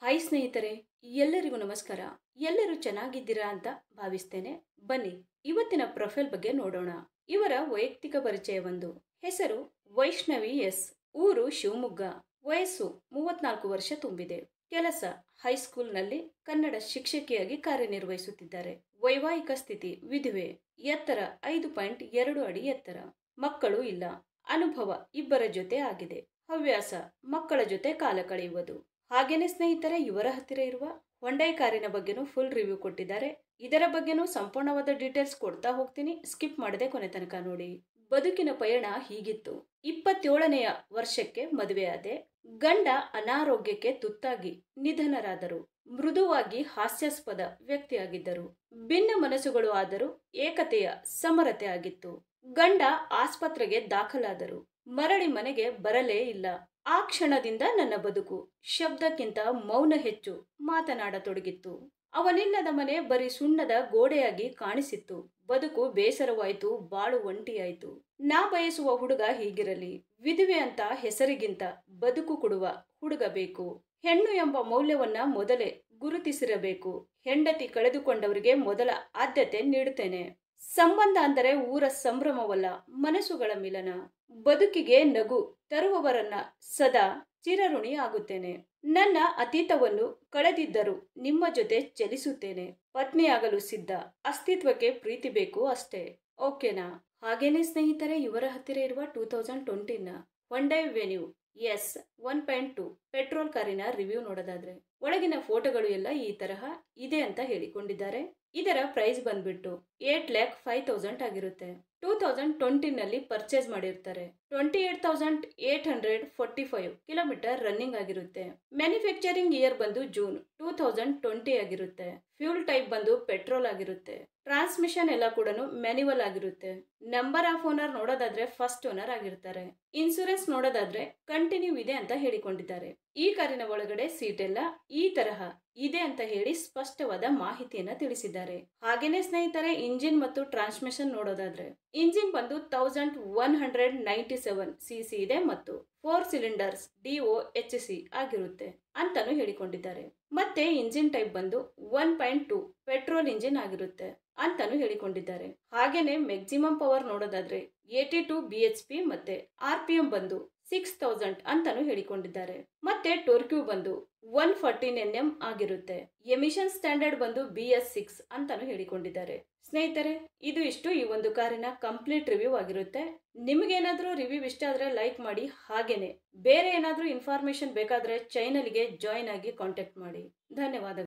Hi ಸ್ನೇಹಿತರೆ, ಎಲ್ಲರಿಗೂ ನಮಸ್ಕಾರ. ಎಲ್ಲರೂ ಚೆನ್ನಾಗಿದ್ದೀರಾ ಅಂತ ಭಾವಿಸ್ತೇನೆ. ಬನ್ನಿ ಇವತ್ತಿನ ಪ್ರೊಫೈಲ್ ಬಗ್ಗೆ ನೋಡೋಣ. ಇವರ ವೈಯಕ್ತಿಕ ಪರಿಚಯವೊಂದು. ಹೆಸರು ವೈಷ್ಣವಿ ಎಸ್. ಊರು ಶಿವಮೊಗ್ಗ. ವಯಸ್ಸು 34 ವರ್ಷ ತುಂಬಿದೆ. ಕೆಲಸ ಹೈಸ್ಕೂಲ್ನಲ್ಲಿ ಕನ್ನಡ ಶಿಕ್ಷಕಿಯಾಗಿ ಕಾರ್ಯನಿರ್ವಹಿಸುತ್ತಿದ್ದಾರೆ. ವೈವಾಹಿಕ ಸ್ಥಿತಿ ವಿಧವೆ. ಎತ್ತರ 5.2 ಅಡಿ ಎತ್ತರ. ಮಕ್ಕಳು ಇಲ್ಲ. ಅನುಭವ ಇಬ್ಬರ ಜೊತೆ ಆಗಿದೆ. ಹವ್ಯಾಸ ಮಕ್ಕಳ ಜೊತೆ ಕಾಲ ಕಳೆಯುವುದು. ಹಾಗೇನೆ ಸ್ನೇಹಿತರೆ, ಇವರ ಹತ್ತಿರ ಇರುವ ಹೊಂಡೈ ಕಾರಿನ ಬಗ್ಗೆನೂ ಫುಲ್ ರಿವ್ಯೂ ಕೊಟ್ಟಿದ್ದಾರೆ. ಇದರ ಬಗ್ಗೆನೂ ಸಂಪೂರ್ಣವಾದ ಡೀಟೇಲ್ಸ್ ಕೊಡ್ತಾ ಹೋಗ್ತೀನಿ. ಸ್ಕಿಪ್ ಮಾಡದೆ ಕೊನೆ ತನಕ ನೋಡಿ. ಬದುಕಿನ ಪಯಣ ಹೀಗಿತ್ತು. 27ನೆಯ ವರ್ಷಕ್ಕೆ ಮದುವೆಯಾದೆ. ಗಂಡ ಅನಾರೋಗ್ಯಕ್ಕೆ ತುತ್ತಾಗಿ ನಿಧನರಾದರು. ಮೃದುವಾಗಿ ಹಾಸ್ಯಾಸ್ಪದ ವ್ಯಕ್ತಿಯಾಗಿದ್ದರು. ಭಿನ್ನ ಮನಸ್ಸುಗಳು ಆದರೂ ಏಕತೆಯ ಸಮರತೆ ಆಗಿತ್ತು. ಗಂಡ ಆಸ್ಪತ್ರೆಗೆ ದಾಖಲಾದರು. ಮರಳಿ ಮನೆಗೆ ಬರಲೇ ಇಲ್ಲ. ಆ ಕ್ಷಣದಿಂದ ನನ್ನ ಬದುಕು ಶಬ್ದಕ್ಕಿಂತ ಮೌನ ಹೆಚ್ಚು ಮಾತನಾಡತೊಡಗಿತ್ತು. ಅವನಿಲ್ಲದ ಮನೆ ಬರೀ ಸುಣ್ಣದ ಗೋಡೆಯಾಗಿ ಕಾಣಿಸಿತ್ತು. ಬದುಕು ಬೇಸರವಾಯಿತು. ಬಾಳು ಒಂಟಿಯಾಯಿತು. ನಾ ಬಯಸುವ ಹುಡುಗ ಹೀಗಿರಲಿ. ವಿಧವೆ ಅಂತ ಹೆಸರಿಗಿಂತ ಬದುಕು ಕೊಡುವ ಹುಡುಗ ಬೇಕು. ಹೆಣ್ಣು ಎಂಬ ಮೌಲ್ಯವನ್ನ ಮೊದಲೇ ಗುರುತಿಸಿರಬೇಕು. ಹೆಂಡತಿ ಕಳೆದುಕೊಂಡವರಿಗೆ ಮೊದಲ ಆದ್ಯತೆ ನೀಡುತ್ತೇನೆ. ಸಂಬಂಧ ಅಂದರೆ ಊರ ಸಂಭ್ರಮವಲ್ಲ, ಮನಸ್ಸುಗಳ ಮಿಲನ. ಬದುಕಿಗೆ ನಗು ತರುವವರನ್ನ ಸದಾ ಚಿರಋಣಿ ಆಗುತ್ತೇನೆ. ನನ್ನ ಅತೀತವನ್ನು ಕಳೆದಿದ್ದರೂ ನಿಮ್ಮ ಜೊತೆ ಚಲಿಸುತ್ತೇನೆ. ಪತ್ನಿಯಾಗಲು ಸಿದ್ಧ. ಅಸ್ತಿತ್ವಕ್ಕೆ ಪ್ರೀತಿ ಬೇಕು ಅಷ್ಟೇ. ಓಕೆನಾ? ಹಾಗೇನೆ ಸ್ನೇಹಿತರೆ, ಇವರ ಹತ್ತಿರ ಇರುವ 2020ನ ಹೊಂಡೈ ವೆನ್ಯೂ ಎಸ್ 1.2 ಪೆಟ್ರೋಲ್ ಕಾರಿನ ರಿವ್ಯೂ ನೋಡೋದಾದ್ರೆ ಒಳಗಿನ ಫೋಟೋಗಳು ಎಲ್ಲ ಈ ತರಹ ಇದೆ ಅಂತ ಹೇಳಿಕೊಂಡಿದ್ದಾರೆ. ಇದರ ಪ್ರೈಸ್ ಬಂದ್ಬಿಟ್ಟು 8,05,000 ಆಗಿರುತ್ತೆ. 2020ನಲ್ಲಿ ಪರ್ಚೇಸ್ ಮಾಡಿರ್ತಾರೆ. 28,845 ಕಿಲೋಮೀಟರ್ ರನ್ನಿಂಗ್ ಆಗಿರುತ್ತೆ. ಮ್ಯಾನುಫ್ಯಾಕ್ಚರಿಂಗ್ ಇಯರ್ ಬಂದು ಜೂನ್ 2020 ಆಗಿರುತ್ತೆ. ಫ್ಯೂಲ್ ಟೈಪ್ ಬಂದು ಪೆಟ್ರೋಲ್ ಆಗಿರುತ್ತೆ. ಟ್ರಾನ್ಸ್ಮಿಷನ್ ಎಲ್ಲ ಕೂಡ ಮ್ಯಾನ್ಯುವಲ್ ಆಗಿರುತ್ತೆ. ನಂಬರ್ ಆಫ್ ಓನರ್ ನೋಡೋದಾದ್ರೆ ಫಸ್ಟ್ ಓನರ್ ಆಗಿರ್ತಾರೆ. ಇನ್ಸೂರೆನ್ಸ್ ನೋಡೋದಾದ್ರೆ ಕಂಟಿನ್ಯೂ ಇದೆ ಅಂತ ಹೇಳಿಕೊಂಡಿದ್ದಾರೆ. ಈ ಕಾರಿನ ಒಳಗಡೆ ಸೀಟ್ ಎಲ್ಲ ಈ ತರಹ ಇದೆ ಅಂತ ಹೇಳಿ ಸ್ಪಷ್ಟವಾದ ಮಾಹಿತಿಯನ್ನ ತಿಳಿಸಿದ್ದಾರೆ. ಹಾಗೇನೆ ಸ್ನೇಹಿತರೆ, ಇಂಜಿನ್ ಮತ್ತು ಟ್ರಾನ್ಸ್ಮಿಷನ್ ನೋಡೋದಾದ್ರೆ ಇಂಜಿನ್ ಬಂದು 1197 ಸಿಸಿ ಇದೆ ಮತ್ತು 4 ಸಿಲಿಂಡರ್ಸ್ DOHC ಆಗಿರುತ್ತೆ ಅಂತಾನು ಹೇಳಿಕೊಂಡಿದ್ದಾರೆ. ಮತ್ತೆ ಇಂಜಿನ್ ಟೈಪ್ ಬಂದು 1.2 ಪೆಟ್ರೋಲ್ ಇಂಜಿನ್ ಆಗಿರುತ್ತೆ ಅಂತಾನು ಹೇಳಿಕೊಂಡಿದ್ದಾರೆ. ಹಾಗೇನೆ ಮ್ಯಾಕ್ಸಿಮಮ್ ಪವರ್ ನೋಡೋದಾದ್ರೆ 82 BHP ಮತ್ತೆ RPM ಬಂದು 6000 ಅಂತಾನು ಹೇಳಿಕೊಂಡಿದ್ದಾರೆ. ಮತ್ತೆ ಟೋರ್ಕ್ಯೂ ಬಂದು 114 Nm ಆಗಿರುತ್ತೆ. ಎಮಿಷನ್ ಸ್ಟ್ಯಾಂಡರ್ಡ್ ಬಂದು BS6 ಅಂತಾನು ಹೇಳಿಕೊಂಡಿದ್ದಾರೆ. ಸ್ನೇಹಿತರೆ, ಇದು ಇಷ್ಟು ಈ ಒಂದು ಕಾರಿನ ಕಂಪ್ಲೀಟ್ ರಿವ್ಯೂ ಆಗಿರುತ್ತೆ. ನಿಮಗೇನಾದ್ರೂ ರಿವ್ಯೂ ಇಷ್ಟ ಆದ್ರೆ ಲೈಕ್ ಮಾಡಿ. ಹಾಗೇನೆ ಬೇರೆ ಏನಾದ್ರೂ ಇನ್ಫಾರ್ಮೇಶನ್ ಬೇಕಾದ್ರೆ ಚಾನೆಲ್ಗೆ ಜಾಯಿನ್ ಆಗಿ ಕಾಂಟ್ಯಾಕ್ಟ್ ಮಾಡಿ. ಧನ್ಯವಾದಗಳು.